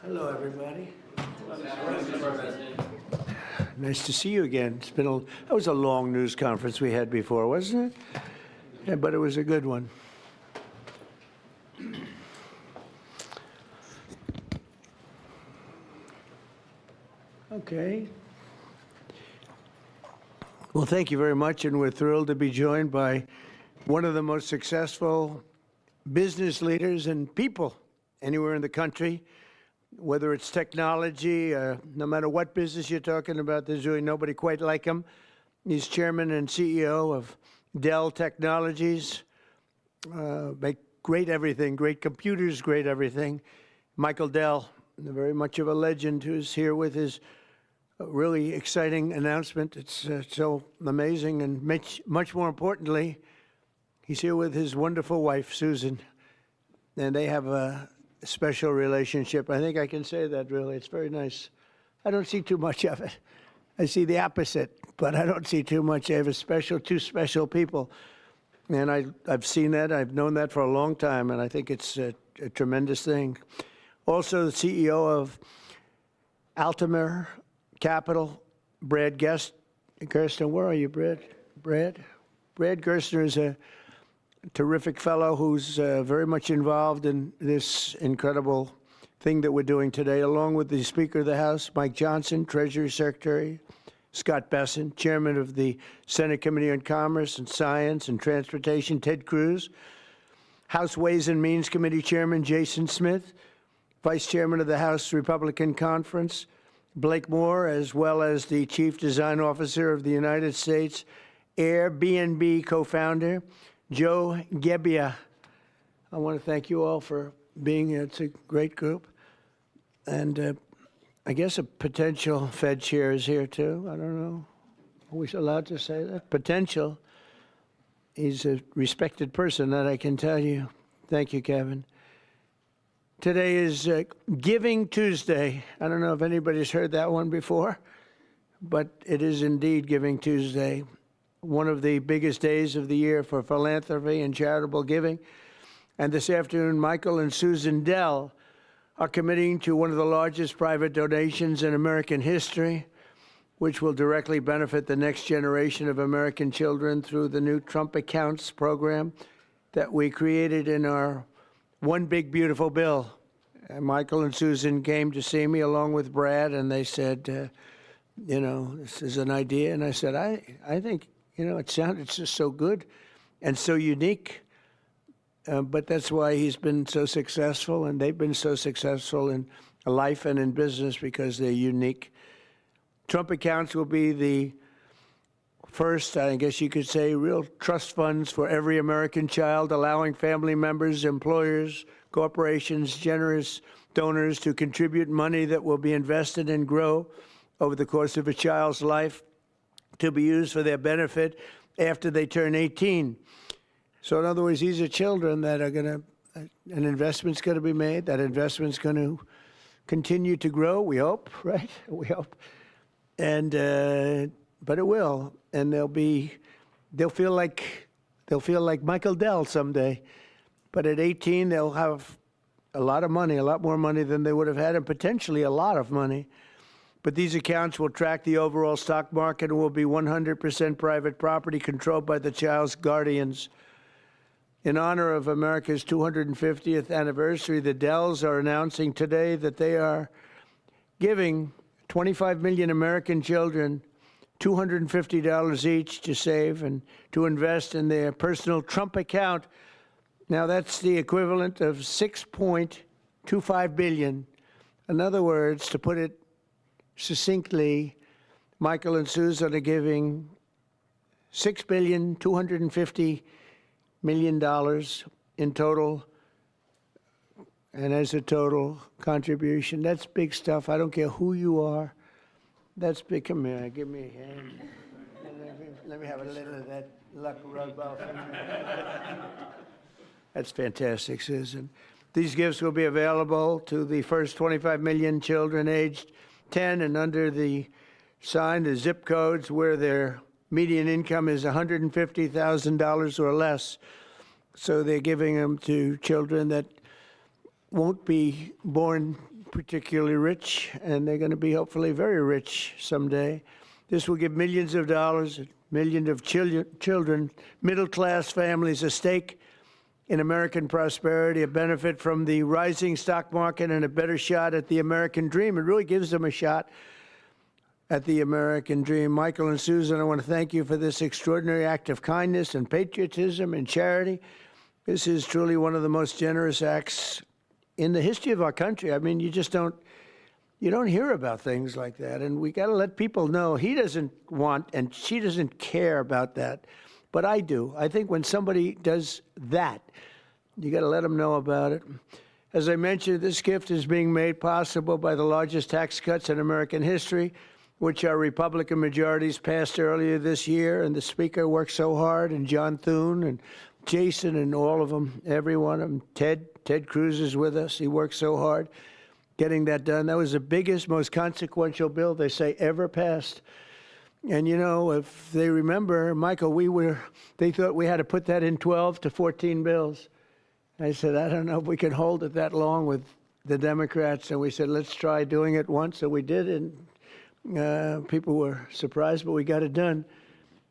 Hello, everybody. Nice to see you again. That was a long news conference we had before, wasn't it? Yeah, but it was a good one. Okay. Well, thank you very much, and we're thrilled to be joined by one of the most successful business leaders and people anywhere in the country, whether it's technology, no matter what business you're talking about, there's really nobody quite like him. He's chairman and CEO of Dell Technologies. Make great everything, great computers, great everything. Michael Dell, very much of a legend, who's here with his really exciting announcement. It's so amazing, and much more importantly, he's here with his wonderful wife, Susan, and they have a special relationship. I think I can say that, really. It's very nice. I don't see too much of it. I see the opposite, but I don't see too much. I have two special people, and I've seen that. I've known that for a long time, and I think it's a tremendous thing. Also, the CEO of Altamir Capital, Brad Gerstner. Where are you, Brad? Brad Gerstner is a terrific fellow who's very much involved in this incredible thing that we're doing today, along with the Speaker of the House, Mike Johnson, Treasury Secretary, Scott Besson, Chairman of the Senate Committee on Commerce and Science and Transportation, Ted Cruz, House Ways and Means Committee Chairman Jason Smith, Vice Chairman of the House Republican Conference, Blake Moore, as well as the Chief Design Officer of the United States Airbnb co-founder, Joe Gebbia. I want to thank you all for being here. It's a great group. And I guess a potential Fed chair is here, too. I don't know. Are we allowed to say that? Potential. He's a respected person, that I can tell you. Thank you, Kevin. Today is Giving Tuesday. I don't know if anybody's heard that one before, but it is indeed Giving Tuesday, one of the biggest days of the year for philanthropy and charitable giving. And this afternoon, Michael and Susan Dell are committing to one of the largest private donations in American history, which will directly benefit the next generation of American children through the new Trump Accounts program that we created in our One Big Beautiful Bill. And Michael and Susan came to see me along with Brad, and they said, this is an idea. And I said, I think, it sounded just so good and so unique. But that's why he's been so successful, and they've been so successful in life and in business, because they're unique. Trump Accounts will be the first, I guess you could say, real trust funds for every American child, allowing family members, employers, corporations, generous donors to contribute money that will be invested and grow over the course of a child's life to be used for their benefit after they turn 18. So in other words, these are children that are going to, an investment's going to be made. That investment's going to continue to grow, we hope, right? We hope. And, but it will. And they'll feel like Michael Dell someday. But at 18, they'll have a lot of money, a lot more money than they would have had, and potentially a lot of money. But these accounts will track the overall stock market and will be 100% private property controlled by the child's guardians. In honor of America's 250th anniversary, the Dells are announcing today that they are giving 25 million American children $250 each to save and to invest in their personal Trump account. Now, that's the equivalent of $6.25 billion. In other words, to put it succinctly, Michael and Susan are giving $6.25 billion in total, and as a total contribution. That's big stuff. I don't care who you are. That's big. Come here, give me a hand. Let me have a little of that luck rub off. That's fantastic, Susan. These gifts will be available to the first 25 million children aged 10 and under the zip codes where their median income is $150,000 or less. So they're giving them to children that won't be born particularly rich, and they're going to be hopefully very rich someday. This will give millions of dollars, millions of children, middle-class families a stake in American prosperity, a benefit from the rising stock market, and a better shot at the American dream. It really gives them a shot at the American dream. Michael and Susan, I want to thank you for this extraordinary act of kindness and patriotism and charity. This is truly one of the most generous acts in the history of our country. I mean, you don't hear about things like that, and we got to let people know he doesn't want and she doesn't care about that, but I do. I think when somebody does that, you got to let them know about it. As I mentioned, this gift is being made possible by the largest tax cuts in American history, which our Republican majorities passed earlier this year, and the Speaker worked so hard, and John Thune and Jason and all of them, every one of them. Ted Cruz is with us. He worked so hard getting that done. That was the biggest, most consequential bill, they say, ever passed. And, you know, if they remember, Michael, they thought we had to put that in 12 to 14 bills. I said, I don't know if we can hold it that long with the Democrats. And we said, let's try doing it once. So we did, and people were surprised, but we got it done.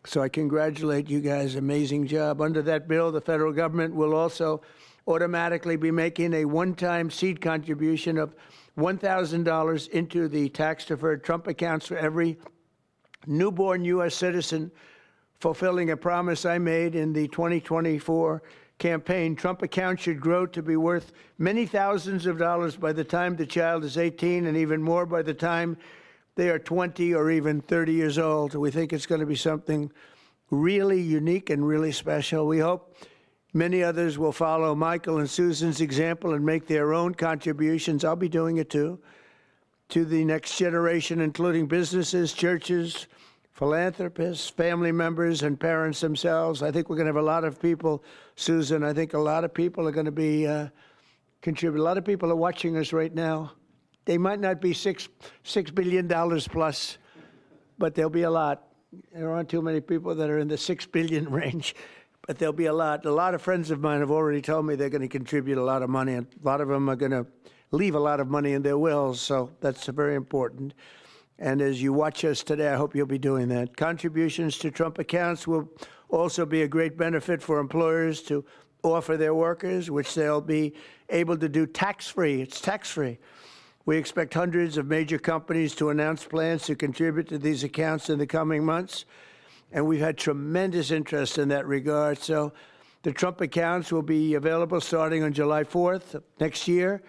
So I congratulate you guys. Amazing job. Under that bill, the federal government will also automatically be making a one-time seed contribution of $1,000 into the tax-deferred Trump accounts for every newborn U.S. citizen, fulfilling a promise I made in the 2024 campaign. Trump accounts should grow to be worth many thousands of dollars by the time the child is 18, and even more by the time they are 20 or even 30 years old. We think it's going to be something really unique and really special. We hope many others will follow Michael and Susan's example and make their own contributions. I'll be doing it too, to the next generation, including businesses, churches, philanthropists, family members, and parents themselves. I think we're going to have a lot of people, Susan. I think a lot of people are going to be contribute. A lot of people are watching us right now. They might not be $6 billion plus, but there'll be a lot. There aren't too many people that are in the 6 billion range, but there'll be a lot. A lot of friends of mine have already told me they're going to contribute a lot of money, and a lot of them are going to leave a lot of money in their wills, so that's very important. And as you watch us today, I hope you'll be doing that. Contributions to Trump accounts will also be a great benefit for employers to offer their workers, which they'll be able to do tax-free. It's tax-free. We expect hundreds of major companies to announce plans to contribute to these accounts in the coming months, and we've had tremendous interest in that regard. So the Trump accounts will be available starting on July 4th of next year.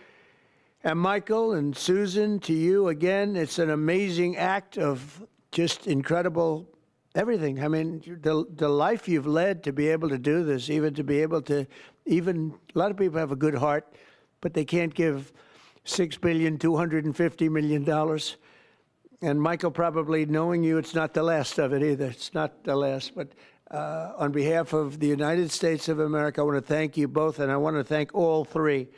And Michael and Susan, to you again, it's an amazing act of just incredible everything. I mean, the life you've led to be able to do this, even to be able to, a lot of people have a good heart, but they can't give $6.25 billion. And Michael, probably knowing you, it's not the last of it either. It's not the last. But on behalf of the United States of America, I want to thank you both, and I want to thank all three.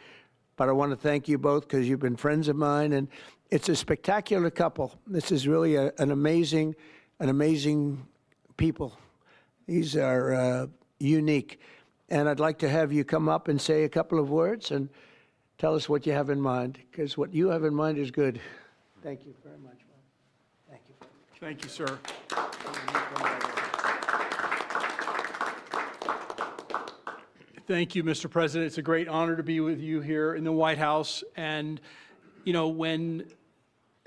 But I want to thank you both because you've been friends of mine, and it's a spectacular couple. This is really an amazing people. These are unique. And I'd like to have you come up and say a couple of words and tell us what you have in mind, because what you have in mind is good. Thank you very much. Thank you. Thank you, sir. Thank you, Mr. President. It's a great honor to be with you here in the White House. And, you know, when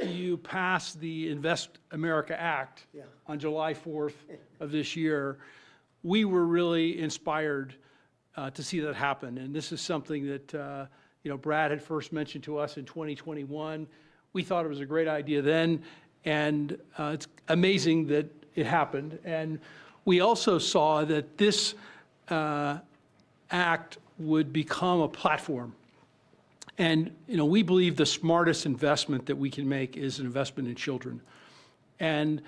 you passed the Invest America Act on July 4th of this year, we were really inspired to see that happen. And this is something that, you know, Brad had first mentioned to us in 2021. We thought it was a great idea then, and it's amazing that it happened. And we also saw that this act would become a platform. And, you know, we believe the smartest investment that we can make is an investment in children. And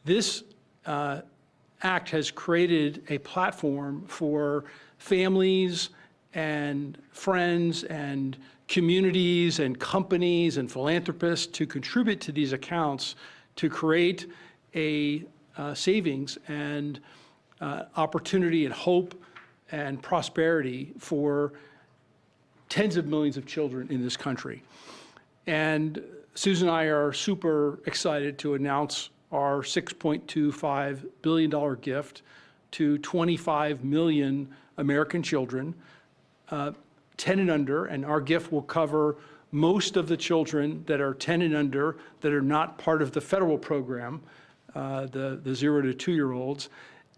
this act has created a platform for families and friends and communities and companies and philanthropists to contribute to these accounts to create a savings and opportunity and hope and prosperity for tens of millions of children in this country. And Susan and I are super excited to announce our $6.25 billion gift to 25 million American children, 10 and under, and our gift will cover most of the children that are 10 and under that are not part of the federal program, the 0 to 2-year-olds,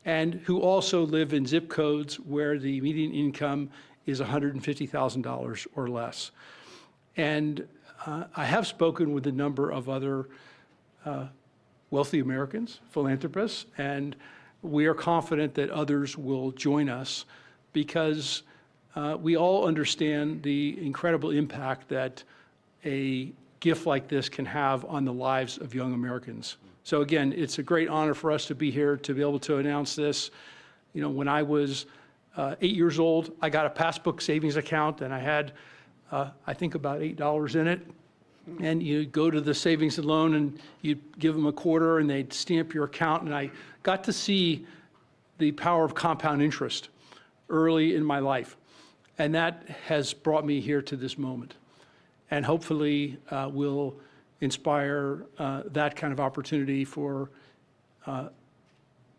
and who also live in zip codes where the median income is $150,000 or less. And I have spoken with a number of other wealthy Americans, philanthropists, and we are confident that others will join us because we all understand the incredible impact that a gift like this can have on the lives of young Americans. So again, it's a great honor for us to be here to be able to announce this. You know, when I was 8 years old, I got a passbook savings account and I had, I think about $8 in it. And you go to the savings and loan and you give them a quarter and they'd stamp your account. And I got to see the power of compound interest early in my life. And that has brought me here to this moment. And hopefully will inspire that kind of opportunity for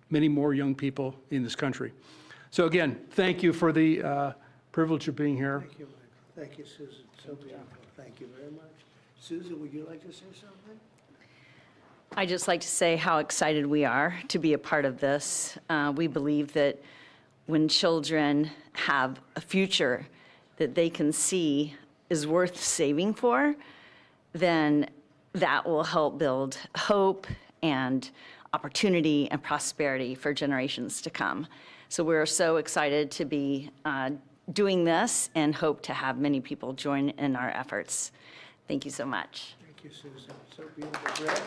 many more young people in this country. So again, thank you for the privilege of being here. Thank you, Michael. Thank you, Susan. So beautiful. Thank you very much. Susan, would you like to say something? I'd just like to say how excited we are to be a part of this. We believe that when children have a future that they can see is worth saving for, then that will help build hope and opportunity and prosperity for generations to come. So we're so excited to be doing this and hope to have many people join in our efforts. Thank you so much. Thank you, Susan. So beautiful. Brett,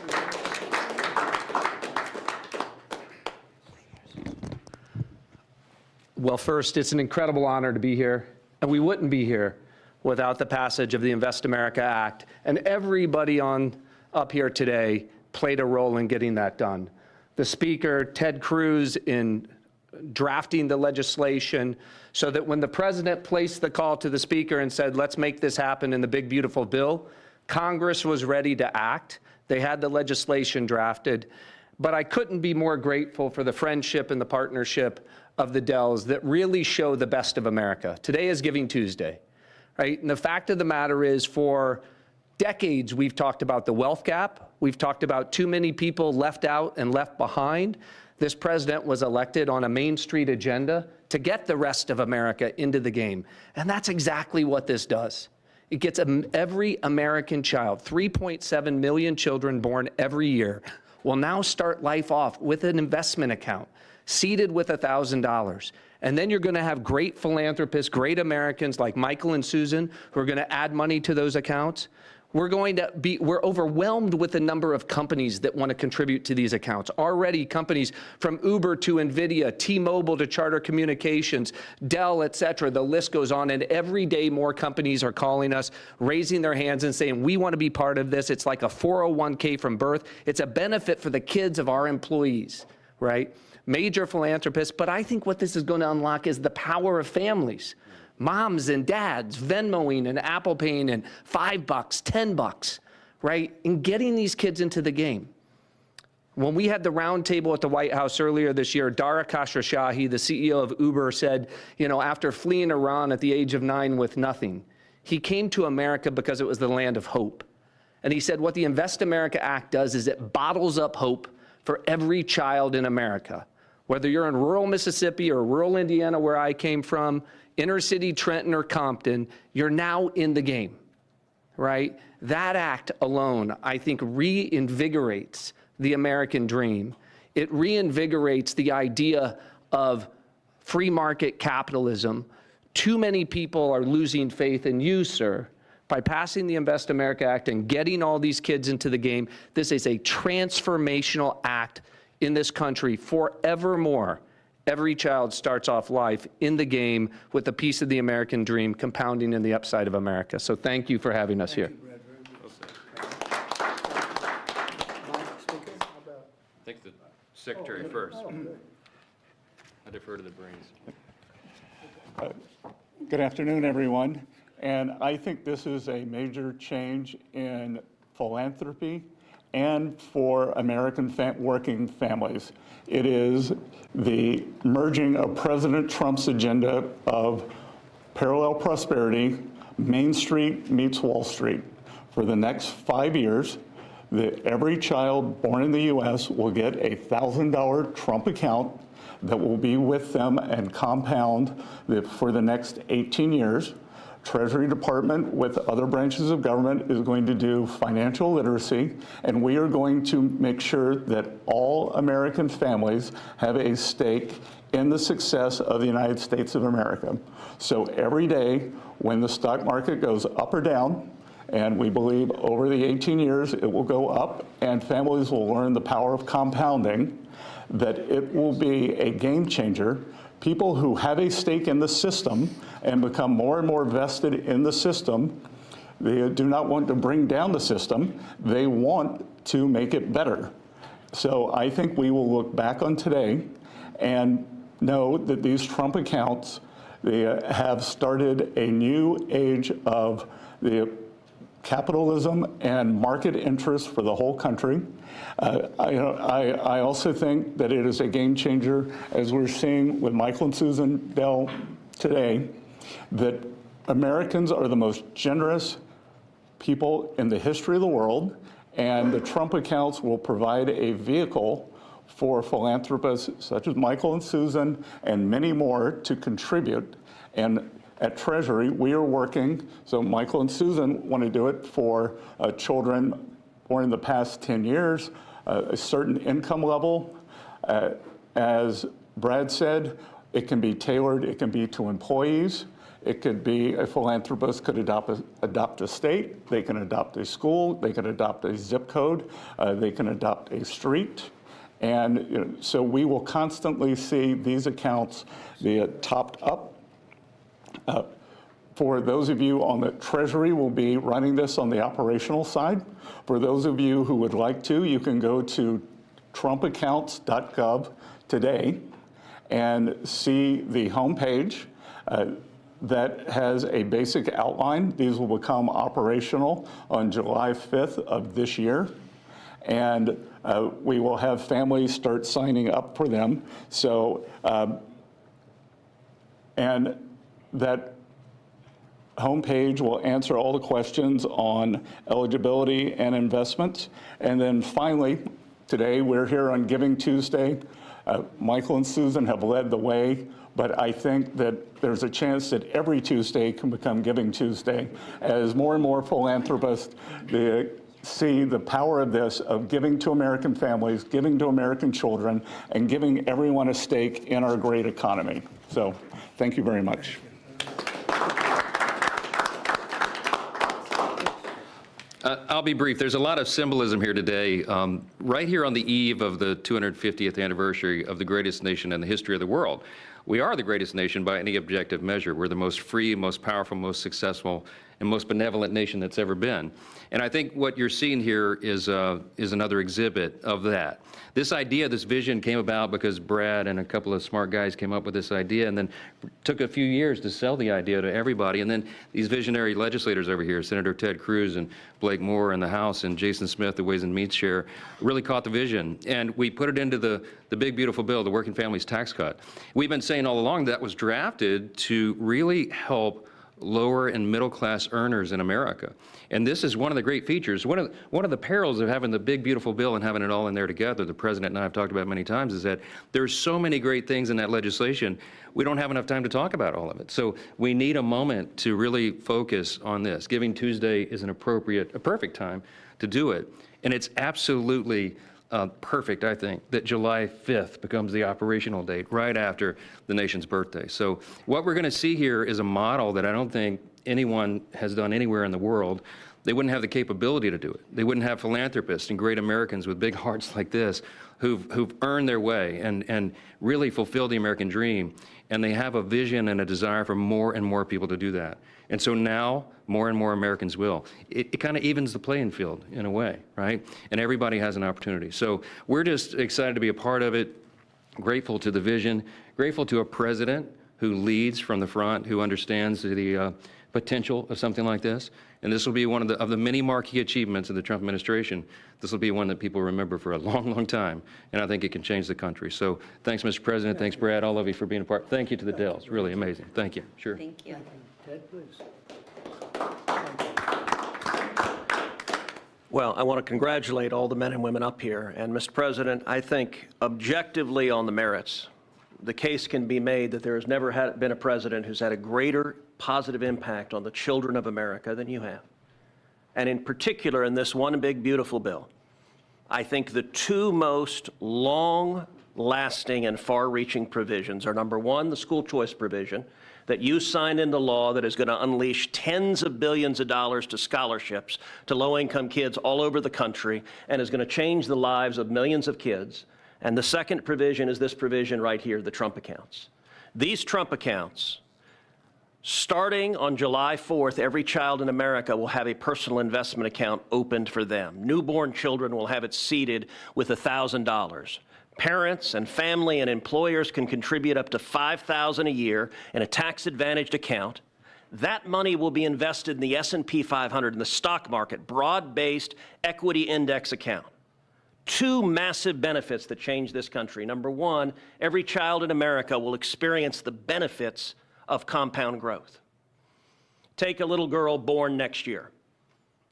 Well, first, it's an incredible honor to be here, and we wouldn't be here without the passage of the Invest America Act, and everybody up here today played a role in getting that done. The Speaker, Ted Cruz, in drafting the legislation so that when the President placed the call to the Speaker and said, let's make this happen in the big, beautiful bill, Congress was ready to act. They had the legislation drafted. But I couldn't be more grateful for the friendship and the partnership of the Dells that really show the best of America. Today is Giving Tuesday, right? And the fact of the matter is, for decades, we've talked about the wealth gap. We've talked about too many people left out and left behind. This president was elected on a Main Street agenda to get the rest of America into the game. And that's exactly what this does. It gets every American child, 3.7 million children born every year, will now start life off with an investment account, seeded with $1,000. And then you're going to have great philanthropists, great Americans like Michael and Susan who are going to add money to those accounts. We're overwhelmed with the number of companies that want to contribute to these accounts. Already companies from Uber to NVIDIA, T-Mobile to Charter Communications, Dell, et cetera, the list goes on. And every day more companies are calling us, raising their hands and saying, we want to be part of this. It's like a 401k from birth. It's a benefit for the kids of our employees, right? Major philanthropists. But I think what this is going to unlock is the power of families. Moms and dads Venmoing and Apple Paying and $5, $10, right? And getting these kids into the game. When we had the roundtable at the White House earlier this year, Dara Khosrowshahi, the CEO of Uber, said, you know, after fleeing Iran at the age of 9 with nothing, he came to America because it was the land of hope. And he said what the Invest America Act does is it bottles up hope for every child in America. Whether you're in rural Mississippi or rural Indiana, where I came from, inner city Trenton or Compton, you're now in the game, right? That act alone, I think, reinvigorates the American dream. It reinvigorates the idea of free market capitalism. Too many people are losing faith in you, sir. By passing the Invest America Act and getting all these kids into the game, this is a transformational act in this country forevermore. Every child starts off life in the game with a piece of the American dream compounding in the upside of America. So thank you for having us here. I think the secretary first. I defer to the brains. Good afternoon, everyone. And I think this is a major change in philanthropy and for American working families. It is the merging of President Trump's agenda of parallel prosperity, Main Street meets Wall Street. For the next 5 years, every child born in the US will get a $1,000 Trump account that will be with them and compound for the next 18 years. Treasury Department with other branches of government is going to do financial literacy, and we are going to make sure that all American families have a stake in the success of the United States of America. So every day when the stock market goes up or down, and we believe over the 18 years it will go up, and families will learn the power of compounding, that it will be a game changer. People who have a stake in the system and become more and more vested in the system, they do not want to bring down the system, they want to make it better. So I think we will look back on today and know that these Trump accounts, they have started a new age of the capitalism and market interest for the whole country. I also think that it is a game changer, as we're seeing with Michael and Susan Dell today, that Americans are the most generous people in the history of the world, and the Trump accounts will provide a vehicle for philanthropists such as Michael and Susan and many more to contribute. And at Treasury, we are working, so Michael and Susan want to do it for children born in the past 10 years, a certain income level. As Brad said, it can be tailored, it can be to employees. It could be a philanthropist could adopt a state, they can adopt a school, they can adopt a zip code, they can adopt a street. And so we will constantly see these accounts be topped up. For those of you on the Treasury, will be running this on the operational side. For those of you who would like to, you can go to trumpaccounts.gov today and see the homepage that has a basic outline. These will become operational on July 5th of this year. And we will have families start signing up for them. So, and that homepage will answer all the questions on eligibility and investments. And then finally, today we're here on Giving Tuesday. Michael and Susan have led the way, but I think that there's a chance that every Tuesday can become Giving Tuesday as more and more philanthropists see the power of this, of giving to American families, giving to American children, and giving everyone a stake in our great economy. So thank you very much. I'll be brief. There's a lot of symbolism here today. Right here on the eve of the 250th anniversary of the greatest nation in the history of the world. We are the greatest nation by any objective measure. We're the most free, most powerful, most successful, and most benevolent nation that's ever been. And I think what you're seeing here is another exhibit of that. This idea, this vision came about because Brad and a couple of smart guys came up with this idea, and then took a few years to sell the idea to everybody. And then these visionary legislators over here, Senator Ted Cruz and Blake Moore in the House and Jason Smith, the Ways and Means Chair, really caught the vision. And we put it into the big, beautiful bill, the Working Families Tax Cut. We've been saying all along that was drafted to really help lower and middle class earners in America. And this is one of the great features. One of the perils of having the big, beautiful bill and having it all in there together, the President and I have talked about many times, is that there's so many great things in that legislation, we don't have enough time to talk about all of it. So we need a moment to really focus on this. Giving Tuesday is a perfect time to do it. And it's absolutely perfect, I think, that July 5th becomes the operational date right after the nation's birthday. So what we're going to see here is a model that I don't think anyone has done anywhere in the world. They wouldn't have the capability to do it. They wouldn't have philanthropists and great Americans with big hearts like this who've earned their way and really fulfilled the American dream. And they have a vision and a desire for more and more people to do that. And so now more and more Americans will. It kind of evens the playing field in a way, right? And everybody has an opportunity. So we're just excited to be a part of it, grateful to the vision, grateful to a president who leads from the front, who understands the potential of something like this. And this will be one of the many marquee achievements of the Trump administration. This will be one that people remember for a long, long time. And I think it can change the country. So thanks, Mr. President. Thanks, Brad, all of you for being a part. Thank you to the Dells. Really amazing. Thank you. Sure. Thank you. Ted, please. Well, I want to congratulate all the men and women up here. And, Mr. President, I think objectively on the merits, the case can be made that there has never been a president who's had a greater positive impact on the children of America than you have. And in particular, in this one big, beautiful bill, I think the two most long-lasting and far-reaching provisions are, number one, the school choice provision that you signed into law that is going to unleash tens of billions of dollars to scholarships to low-income kids all over the country and is going to change the lives of millions of kids. And the second provision is this provision right here, the Trump accounts. These Trump accounts, starting on July 4th, every child in America will have a personal investment account opened for them. Newborn children will have it seeded with $1,000. Parents and family and employers can contribute up to $5,000 a year in a tax-advantaged account. That money will be invested in the S&P 500 in the stock market, broad-based equity index account. Two massive benefits that change this country. Number one, every child in America will experience the benefits of compound growth. Take a little girl born next year.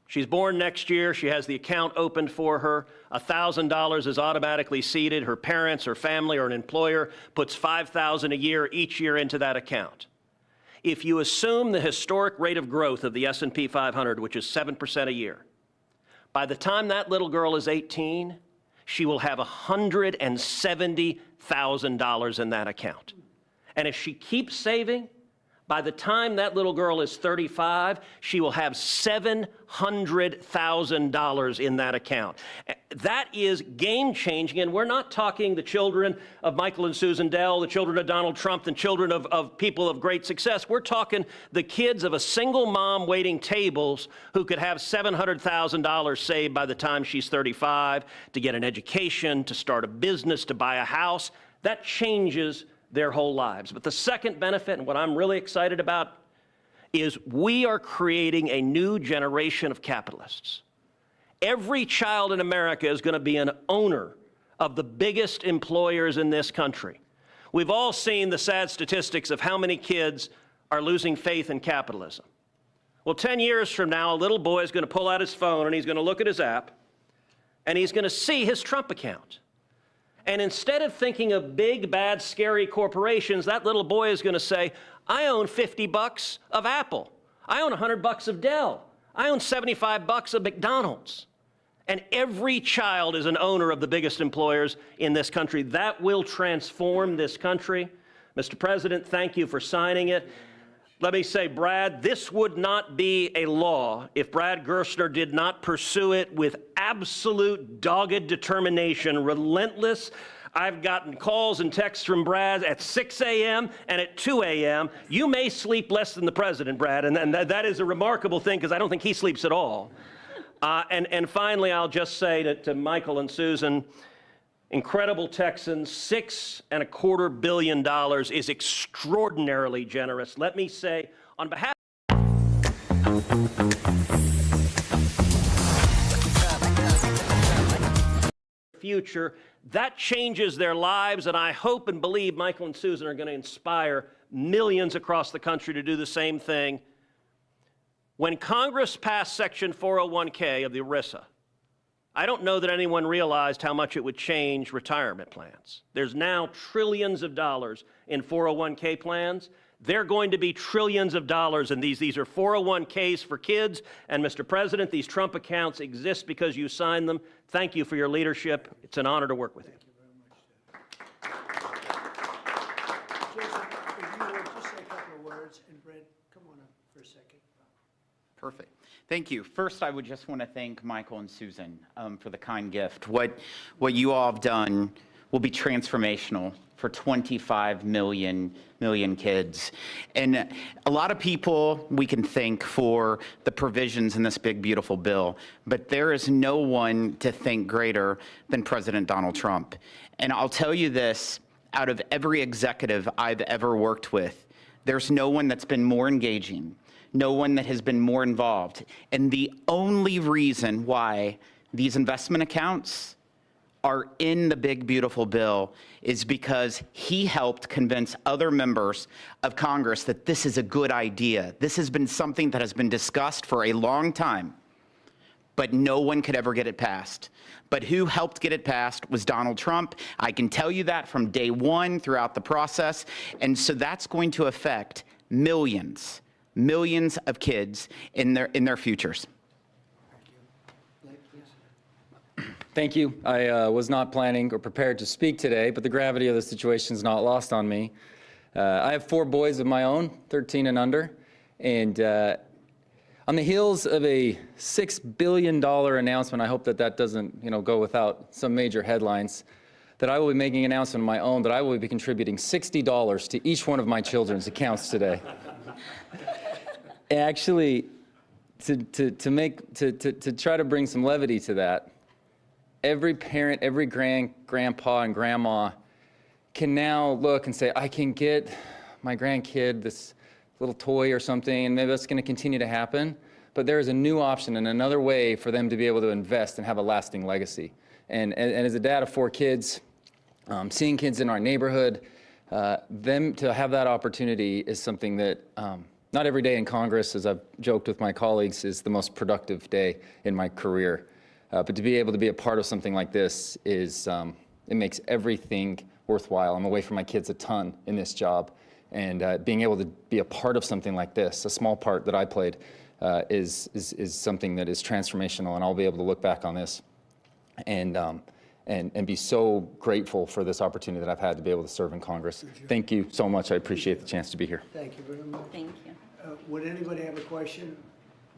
She's born next year. She has the account opened for her. $1,000 is automatically seeded. Her parents, her family, or an employer puts $5,000 a year each year into that account. If you assume the historic rate of growth of the S&P 500, which is 7% a year, by the time that little girl is 18, she will have $170,000 in that account. And if she keeps saving, by the time that little girl is 35, she will have $700,000 in that account. That is game-changing, and we're not talking the children of Michael and Susan Dell, the children of Donald Trump, the children of people of great success. We're talking the kids of a single mom waiting tables who could have $700,000 saved by the time she's 35 to get an education, to start a business, to buy a house. That changes their whole lives. But the second benefit, and what I'm really excited about, is we are creating a new generation of capitalists. Every child in America is going to be an owner of the biggest employers in this country. We've all seen the sad statistics of how many kids are losing faith in capitalism. Well, 10 years from now, a little boy is going to pull out his phone and he's going to look at his app and he's going to see his Trump account. And instead of thinking of big, bad, scary corporations, that little boy is going to say, I own $50 of Apple. I own $100 of Dell. I own $75 of McDonald's. And every child is an owner of the biggest employers in this country. That will transform this country. Mr. President, thank you for signing it. Let me say, Brad, this would not be a law if Brad Gerstner did not pursue it with absolute dogged determination, relentless. I've gotten calls and texts from Brad at 6 a.m. and at 2 a.m. You may sleep less than the president, Brad, and that is a remarkable thing because I don't think he sleeps at all. And finally, I'll just say to Michael and Susan, incredible Texans, $6.25 billion is extraordinarily generous. Let me say, on behalf of the future, that changes their lives, and I hope and believe Michael and Susan are going to inspire millions across the country to do the same thing. When Congress passed Section 401k of the ERISA, I don't know that anyone realized how much it would change retirement plans. There's now trillions of dollars in 401k plans. They're going to be trillions of dollars in these. These are 401ks for kids. And Mr. President, these Trump accounts exist because you signed them. Thank you for your leadership. It's an honor to work with you. Thank you very much, Jason, if you would just say a couple of words, and Brent, come on up for a second. Perfect. Thank you. First, I would just want to thank Michael and Susan for the kind gift. What you all have done will be transformational for 25 million kids. And a lot of people we can thank for the provisions in this big, beautiful bill, but there is no one to thank greater than President Donald Trump. And I'll tell you this, out of every executive I've ever worked with, there's no one that's been more engaging, no one that has been more involved. And the only reason why these investment accounts are in the big, beautiful bill is because he helped convince other members of Congress that this is a good idea. This has been something that has been discussed for a long time, but no one could ever get it passed. But who helped get it passed was Donald Trump. I can tell you that from day one throughout the process. And so that's going to affect millions of kids in their futures. Thank you. I was not planning or prepared to speak today, but the gravity of the situation is not lost on me. I have 4 boys of my own, 13 and under, and on the heels of a $6 billion announcement, I hope that that doesn't, go without some major headlines, that I will be making an announcement of my own that I will be contributing $60 to each one of my children's accounts today. Actually, to try to bring some levity to that, every parent, every grandpa and grandma can now look and say, I can get my grandkid this little toy or something, and maybe that's going to continue to happen. But there is a new option and another way for them to be able to invest and have a lasting legacy. And as a dad of 4 kids, seeing kids in our neighborhood, them to have that opportunity is something that not every day in Congress, as I've joked with my colleagues, is the most productive day in my career. But to be able to be a part of something like this is, it makes everything worthwhile. I'm away from my kids a ton in this job. And being able to be a part of something like this, a small part that I played, is something that is transformational. And I'll be able to look back on this and be so grateful for this opportunity that I've had to be able to serve in Congress. Thank you so much. I appreciate the chance to be here. Thank you very much. Thank you. Would anybody have a question?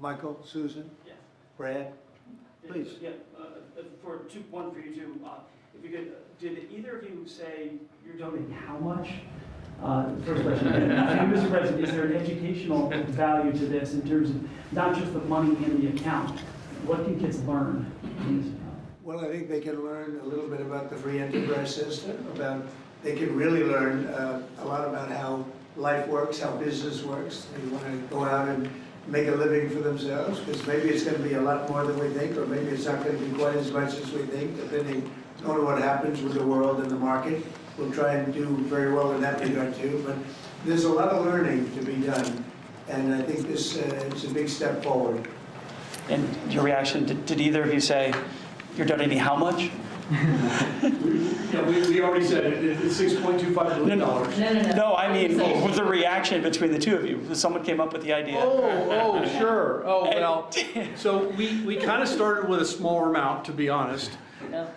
Michael, Susan? Yeah. Brad? Please. Yeah, one for you too. If you could, did either of you say you're donating how much? First question. And Mr. President, is there an educational value to this in terms of not just the money in the account? What can kids learn in this account? Well, I think they can learn a little bit about the free enterprise system, they can really learn a lot about how life works, how business works. They want to go out and make a living for themselves, because maybe it's going to be a lot more than we think, or maybe it's not going to be quite as much as we think, depending on what happens with the world and the market. We'll try and do very well in that regard too, but there's a lot of learning to be done, and I think this is a big step forward. And your reaction, did either of you say you're donating how much? Yeah, we already said it, it's $6.25 billion. No, I mean, with the reaction between the two of you. Someone came up with the idea. Oh, sure. Oh, well, so we kind of started with a smaller amount, to be honest.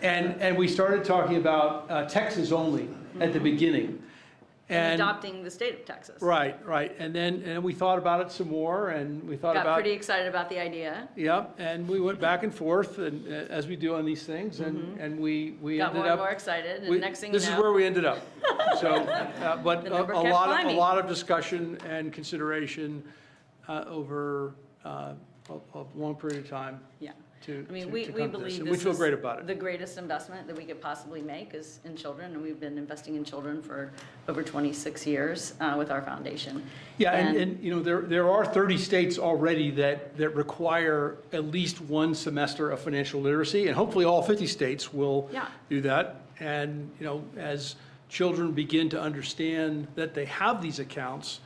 And we started talking about Texas only at the beginning. And adopting the state of Texas. Right. And then we thought about it some more, and we thought Got pretty excited about the idea. Yep, and we went back and forth, and as we do on these things, and we Got ended more up. and more excited, and next thing you know. This is where we ended up. So, but The a number kept lot climbing. of discussion and consideration over a long period of time. Yeah. We We believe we this feel is great about it. the greatest investment that we could possibly make is in children, and we've been investing in children for over 26 years with our foundation. Yeah, and there are 30 states already that require at least one semester of financial literacy, and hopefully all 50 states will do that. And as children begin to understand that they have these accounts,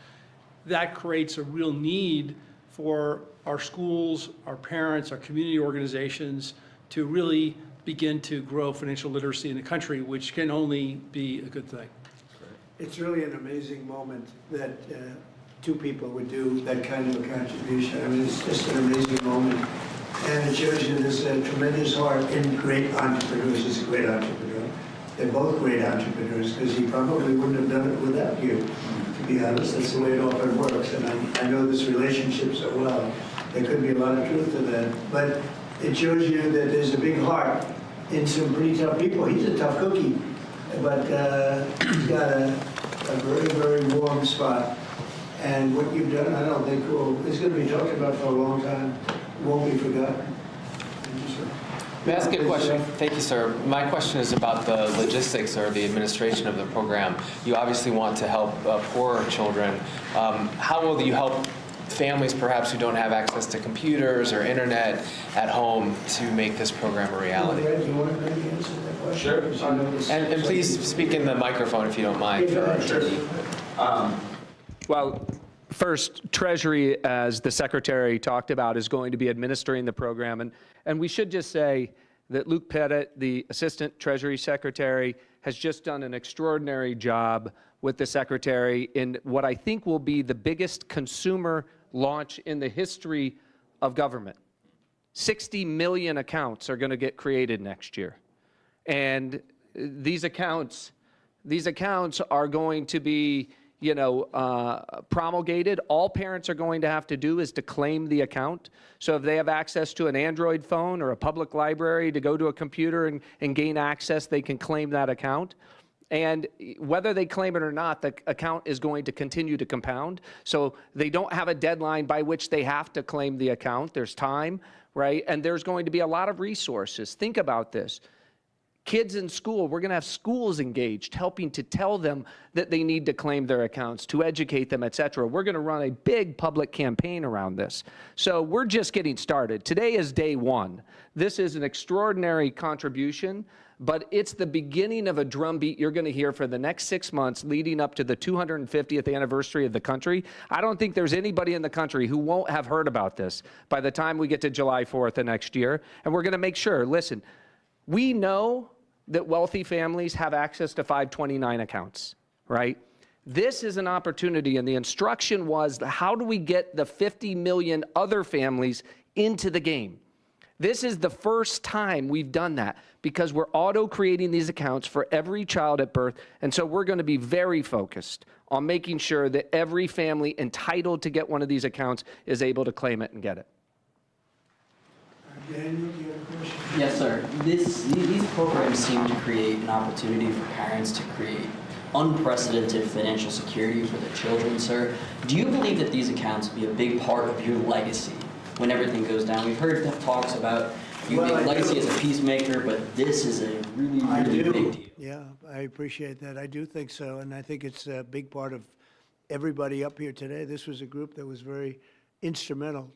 that creates a real need for our schools, our parents, our community organizations to really begin to grow financial literacy in the country, which can only be a good thing. It's really an amazing moment that 2 people would do that kind of a contribution. I mean, it's just an amazing moment. And it shows you there's a tremendous heart in great entrepreneurs. He's a great entrepreneur. They're both great entrepreneurs, because he probably wouldn't have done it without you, to be honest. That's the way it often works. And I know this relationship so well. There could be a lot of truth to that. But it shows you that there's a big heart in some pretty tough people. He's a tough cookie, but he's got a very, very warm spot. And what you've done, I don't think it's going to be talked about for a long time. It won't be forgotten. Thank you, sir. May I ask a question? Thank you, sir. My question is about the logistics or the administration of the program. You obviously want to help poorer children. How will you help families perhaps who don't have access to computers or internet at home to make this program a reality? Red, you want to maybe answer that question? Sure. And please speak in the microphone if you don't mind. Well, first, Treasury, as the Secretary talked about, is going to be administering the program. And we should just say that Luke Pettit, the Assistant Treasury Secretary, has just done an extraordinary job with the Secretary in what I think will be the biggest consumer launch in the history of government. 60 million accounts are going to get created next year. And these accounts are going to be, promulgated. All parents are going to have to do is to claim the account. So if they have access to an Android phone or a public library to go to a computer and gain access, they can claim that account. And whether they claim it or not, the account is going to continue to compound. So they don't have a deadline by which they have to claim the account. There's time, right? And there's going to be a lot of resources. Think about this. Kids in school, we're going to have schools engaged, helping to tell them that they need to claim their accounts, to educate them, et cetera. We're going to run a big public campaign around this. So we're just getting started. Today is day one. This is an extraordinary contribution, but it's the beginning of a drumbeat you're going to hear for the next 6 months leading up to the 250th anniversary of the country. I don't think there's anybody in the country who won't have heard about this by the time we get to July 4th of next year. And we're going to make sure, listen, we know that wealthy families have access to 529 accounts, right? This is an opportunity, and the instruction was, how do we get the 50 million other families into the game? This is the first time we've done that because we're auto-creating these accounts for every child at birth, and so we're going to be very focused on making sure that every family entitled to get one of these accounts is able to claim it and get it. Daniel, do you have a question? Yes, sir. These programs seem to create an opportunity for parents to create unprecedented financial security for their children, sir. Do you believe that these accounts will be a big part of your legacy when everything goes down? We've heard talks about you being legacy as a peacemaker, but this is a really big deal. Yeah, I appreciate that. I do think so, and I think it's a big part of everybody up here today. This was a group that was very instrumental,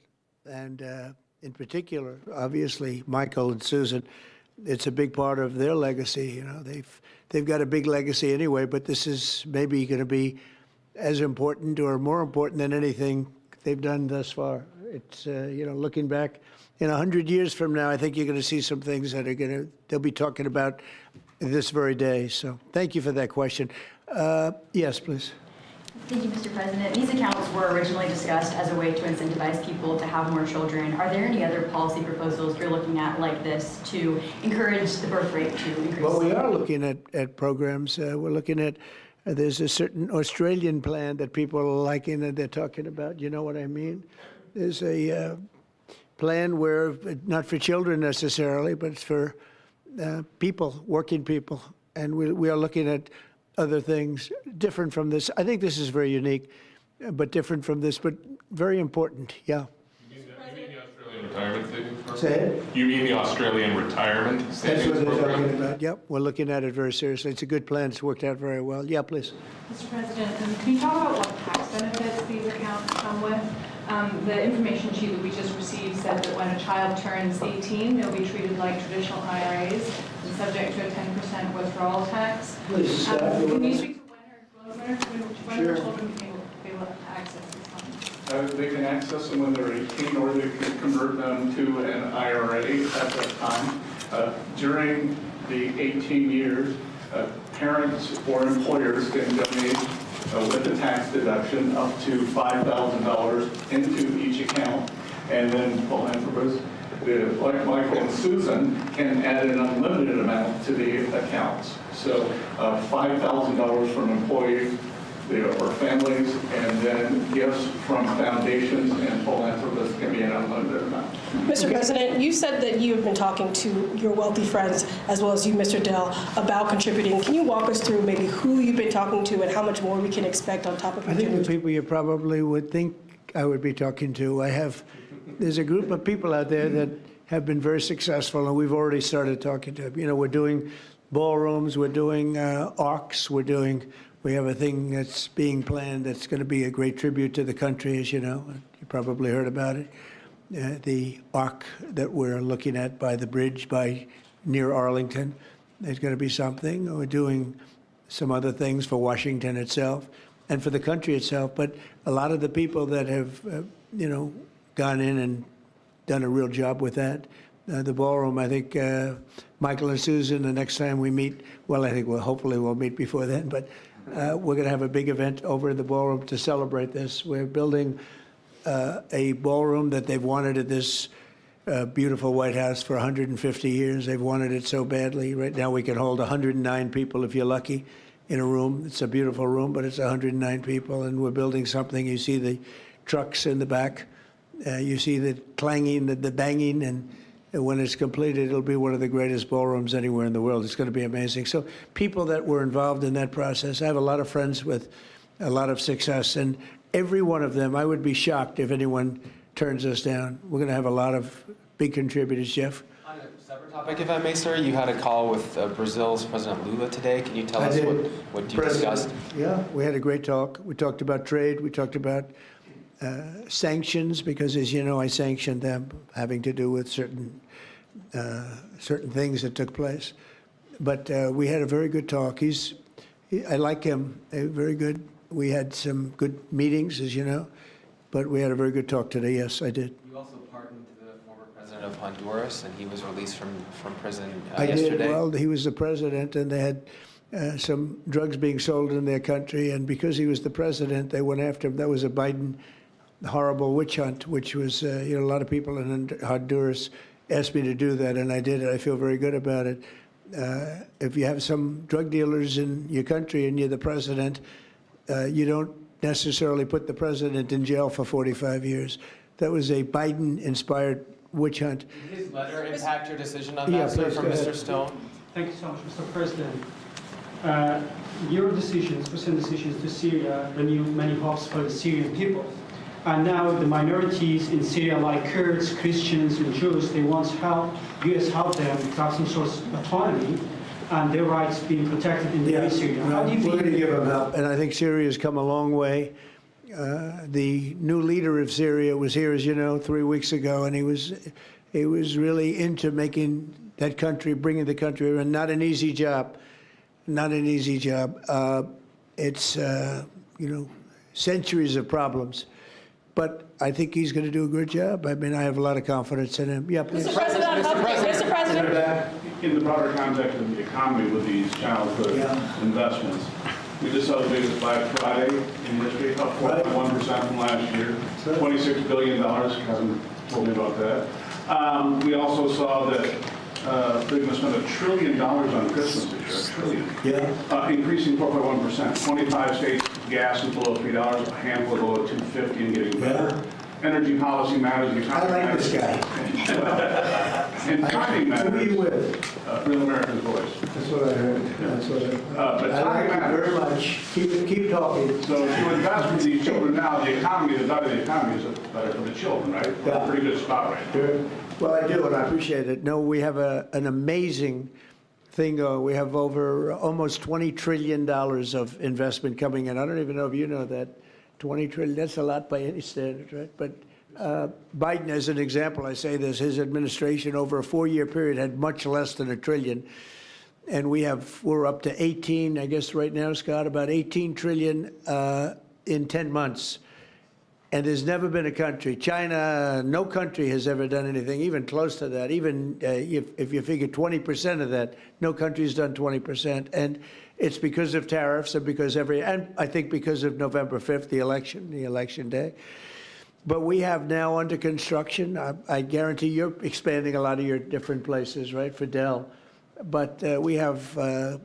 and in particular, obviously, Michael and Susan, it's a big part of their legacy. They've got a big legacy anyway, but this is maybe going to be as important or more important than anything they've done thus far. It's, looking back in 100 years from now, I think you're going to see some things that they'll be talking about this very day. So thank you for that question. Yes, please. Thank you, Mr. President. These accounts were originally discussed as a way to incentivize people to have more children. Are there any other policy proposals you're looking at like this to encourage the birth rate to increase? Well, we are looking at programs. We're looking at, there's a certain Australian plan that people are liking and they're talking about. You know what I mean? There's a plan where, not for children necessarily, but it's for people, working people. And we are looking at other things different from this. I think this is very unique, but different from this, but very important. Yeah. You mean the Australian retirement savings? Say it? You mean the Australian retirement savings That's what they're program? talking about. Yep, we're looking at it very seriously. It's a good plan. It's worked out very well. Yeah, please. Mr. President, can you talk about what tax benefits these accounts come with? The information sheet that we just received said that when a child turns 18, they'll be treated like traditional IRAs and subject to a 10% withdrawal tax. Please, can you speak to when our Sure. children can be able to access these funds? They can access them when they're 18, or they can convert them to an IRA at that time. During the 18 years, parents or employers can donate with a tax deduction up to $5,000 into each account, and then philanthropists, like Michael and Susan, can add an unlimited amount to the accounts. So $5,000 from employees or families, and then gifts from foundations and philanthropists can be an unlimited amount. Mr. President, you said that you have been talking to your wealthy friends, as well as you, Mr. Dell, about contributing. Can you walk us through maybe who you've been talking to and how much more we can expect on top of I think the people you probably would think I would be talking to. There's a group of people out there that have been very successful, and we've already started talking to them. We're doing ballrooms, we're doing arcs, we're We have a thing that's being planned that's going to be a great tribute to the country, as you know. You probably heard about it. The arc that we're looking at by the bridge near Arlington. There's going to be something. We're doing some other things for Washington itself and for the country itself. But a lot of the people that have, gone in and done a real job with that. The ballroom, I think Michael and Susan, the next time we meet, well, I think hopefully we'll meet before then, but we're going to have a big event over in the ballroom to celebrate this. We're building a ballroom that they've wanted at this beautiful White House for 150 years. They've wanted it so badly. Right now we can hold 109 people if you're lucky in a room. It's a beautiful room, but it's 109 people, and we're building something. You see the trucks in the back. You see the clanging, the banging, and when it's completed, it'll be one of the greatest ballrooms anywhere in the world. It's going to be amazing. So people that were involved in that process, I have a lot of friends with a lot of success, and every one of them, I would be shocked if anyone turns us down. We're going to have a lot of big contributors, Jeff. On a separate topic, if I may, sir, you had a call with Brazil's President Lula today. Can you tell us what you discussed? Yeah, we had a great talk. We talked about trade. We talked about sanctions, because, as you know, I sanctioned them, having to do with certain things that took place. But we had a very good talk. I like him. Very good. We had some good meetings, as you know, but we had a very good talk today. Yes, I did. You also pardoned the former president of Honduras, and he was released from prison I yesterday. did. Well, he was the president, and they had some drugs being sold in their country, and because he was the president, they went after him. That was a Biden horrible witch hunt, which was, a lot of people in Honduras asked me to do that, and I did it. I feel very good about it. If you have some drug dealers in your country and you're the president, you don't necessarily put the president in jail for 45 years. That was a Biden-inspired witch hunt. Did his letter impact your decision on that, sir, from Mr. Stone? Thank you so much, Mr. President. Your decisions, recent decisions to Syria, renewed many hopes for the Syrian people. And now the minorities in Syria, like Kurds, Christians, and Jews, they once U.S. helped them to have some sort of autonomy and their rights being protected in Syria. How do you We're going to give them help, and I think Syria's come a long way. The new leader of Syria was here, as you know, 3 weeks ago, and he was really into making that country, bringing the country around. Not an easy job. Not an easy job. It's, centuries of problems. But I think he's going to do a good job. I mean, I have a lot of confidence in him. Yeah, please. Mr. President. In the broader context of the economy with these childhood investments, we just saw the biggest Black Friday in history, up 4.1% from last year, $26 billion. Hasn't told me about that. We also saw that they're going to spend $1 trillion on Christmas this year, $1 trillion. Yeah. Increasing 4.1%. 25 states, gas is below $3, a handful below $2.50 and getting better. Energy policy matters. The economy I like matters. this guy. And timing matters. Who are you with? Real American Voice. That's what I heard. That's what But I like timing you very matters. much. Keep talking. So if you invest in these children now, the better the economy is, better for the children, right? We're in a pretty good spot right now. Sure. Well, I do, and I appreciate it. No, we have an amazing thing. We have over almost $20 trillion of investment coming in. I don't even know if you know that. 20 trillion, that's a lot by any standard, right? But Biden, as an example, I say this, his administration over a 4-year period had much less than $1 trillion. And we're up to 18, I guess right now, Scott, about 18 trillion in 10 months. And there's never been a country, China, no country has ever done anything even close to that. Even if you figure 20% of that, no country's done 20%. And it's because of tariffs and and I think because of November 5th, the election day. But we have now under construction, I guarantee you're expanding a lot of your different places, right, for Dell. But we have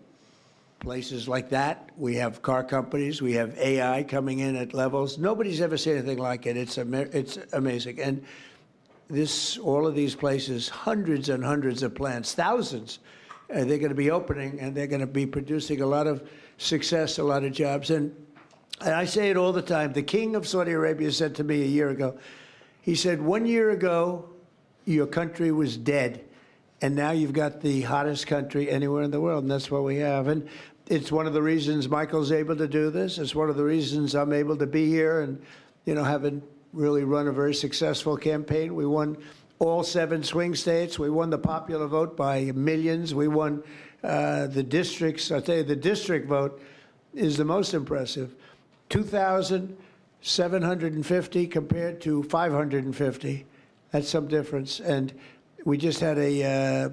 places like that. We have car companies. We have AI coming in at levels. Nobody's ever seen anything like it. It's amazing. And all of these places, hundreds and hundreds of plants, thousands, they're going to be opening, and they're going to be producing a lot of success, a lot of jobs. And I say it all the time. The king of Saudi Arabia said to me a year ago, he said, 1 year ago, your country was dead. And now you've got the hottest country anywhere in the world, and that's what we have. And it's one of the reasons Michael's able to do this. It's one of the reasons I'm able to be here and, having really run a very successful campaign. We won all 7 swing states. We won the popular vote by millions. We won the districts. I'll tell you, the district vote is the most impressive. 2,750 compared to 550. That's some difference. And we just had a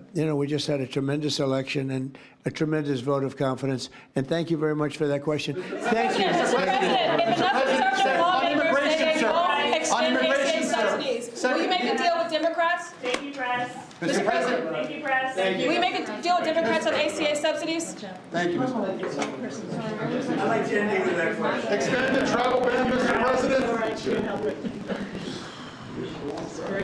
tremendous election and a tremendous vote of confidence. And thank you very much for that question. Thank you. Mr. President, if enough conservative lawmakers say they won't extend ACA subsidies, will you make a deal with Democrats? Thank you, press. Mr. President, Thank you, press. will you make a deal with Democrats on ACA subsidies? Thank you, Mr. President. I'd like to end with that question. Extend the travel ban, Mr. President. Very